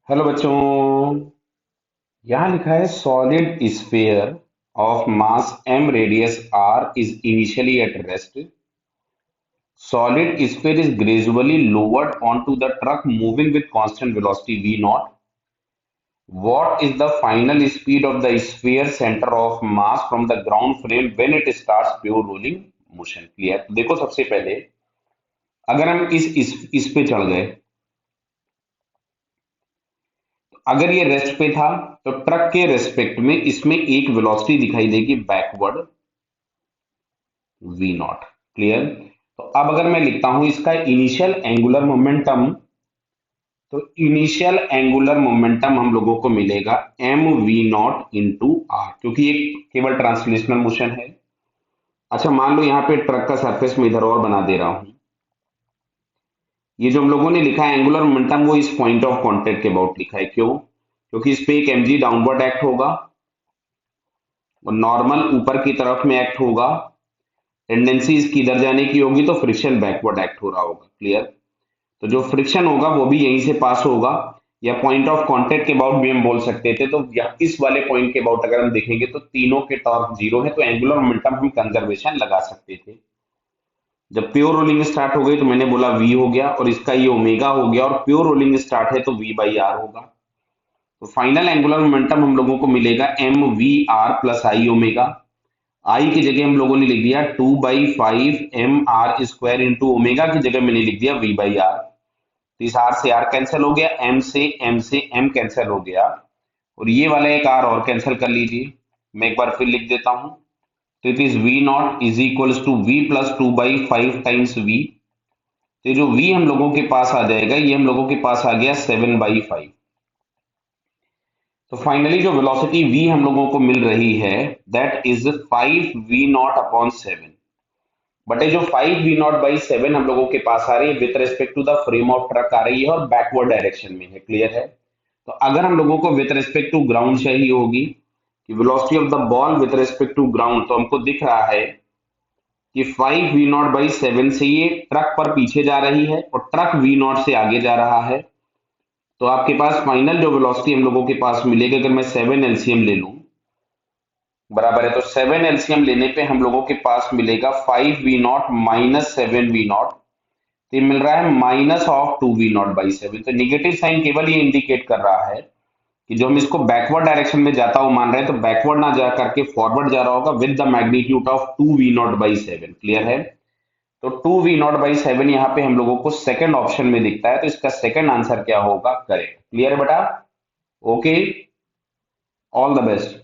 Hello बच्चों। यहाँ लिखा है solid sphere of mass m radius r is initially at rest. Solid sphere is gradually lowered onto the truck moving with constant velocity v naught. What is the final speed of the sphere center of mass from the ground frame when it starts pure rolling motion? Clear? तो देखो सबसे पहले अगर हम इस पे चढ़ गए, अगर ये रेस्ट पे था तो ट्रक के रेस्पेक्ट में इसमें एक वेलोसिटी दिखाई देगी बैकवर्ड वी नॉट. क्लियर? तो अब अगर मैं लिखता हूं इसका इनिशियल एंगुलर मोमेंटम, तो इनिशियल एंगुलर मोमेंटम हम लोगों को मिलेगा M v naught into r, क्योंकि ये केवल ट्रांसलेशनल मोशन है. अच्छा, मान लो यहाँ पे ट्रक का सरफेस में इधर और बना दे रहा हूं. ये जो हम लोगों ने लिखा है एंगुलर मोमेंटम, वो इस पॉइंट ऑफ कांटेक्ट के अबाउट लिखा है. क्यों? क्योंकि इस पे एक एमजी डाउनवर्ड एक्ट होगा और नॉर्मल ऊपर की तरफ में एक्ट होगा. टेंडेंसी इसकी इधर जाने की होगी तो फ्रिक्शन बैकवर्ड एक्ट हो रहा होगा. क्लियर? तो जो फ्रिक्शन होगा वो भी यहीं से पास होगा, या पॉइंट ऑफ कांटेक्ट के अबाउट भी हम बोल सकते थे. तो इस वाले पॉइंट के अबाउट अगर हम देखेंगे तो तीनों के टॉर्क जीरो है, तो एंगुलर मोमेंटम हम कंजर्वेशन लगा सकते थे. जब प्योर रोलिंग स्टार्ट हो गई तो मैंने बोला v हो गया, और इसका ये ओमेगा हो गया, और प्योर रोलिंग स्टार्ट है तो v बाई आर होगा. तो फाइनल एंगुलर मोमेंटम हम लोगों को मिलेगा M V R plus I omega. I की जगह हम लोगों ने लिख दिया 2/5 mr² इंटू ओमेगा की जगह मैंने लिख दिया v बाई आर. तो इस आर से आर कैंसिल हो गया, एम से एम कैंसिल हो गया, और ये वाला एक आर और कैंसिल कर लीजिए. मैं एक बार फिर लिख देता हूं. तो it is v naught is equals to v plus 2/5 times v. तो ये जो v हम लोगों के पास आ जाएगा, ये हम लोगों के पास आ गया 7/5. तो फाइनली जो वेलोसिटी v हम लोगों को मिल रही है दैट इज 5v0/7. बट ये जो 5v0/7 हम लोगों के पास आ रही है with respect to the frame of truck आ रही है और बैकवर्ड डायरेक्शन में है. क्लियर है? तो अगर हम लोगों को विथ रेस्पेक्ट टू ग्राउंड चाहिए होगी कि velocity of the ball with respect to ground, तो हमको दिख रहा है कि 5v0/7 से ये ट्रक पर पीछे जा रही है और ट्रक v0 से आगे जा रहा है. तो आपके पास फाइनल जो वेलोसिटी हम लोगों के पास मिलेगी, अगर मैं 7 एलसीएम ले लूं, बराबर है, तो 7 एलसीएम लेने पे हम लोगों के पास मिलेगा 5v0 माइनस 7v0. ये मिल रहा है -2v0/7. तो निगेटिव साइन केवल ये इंडिकेट कर रहा है कि जो हम इसको बैकवर्ड डायरेक्शन में जाता हुआ मान रहे हैं, तो बैकवर्ड ना जा करके फॉरवर्ड जा रहा होगा with the magnitude of 2v0/7. Clear है? तो 2v0/7 यहाँ पे हम लोगों को सेकंड ऑप्शन में दिखता है, तो इसका सेकंड आंसर क्या होगा? करेक्ट. क्लियर है बेटा? Okay, all the best.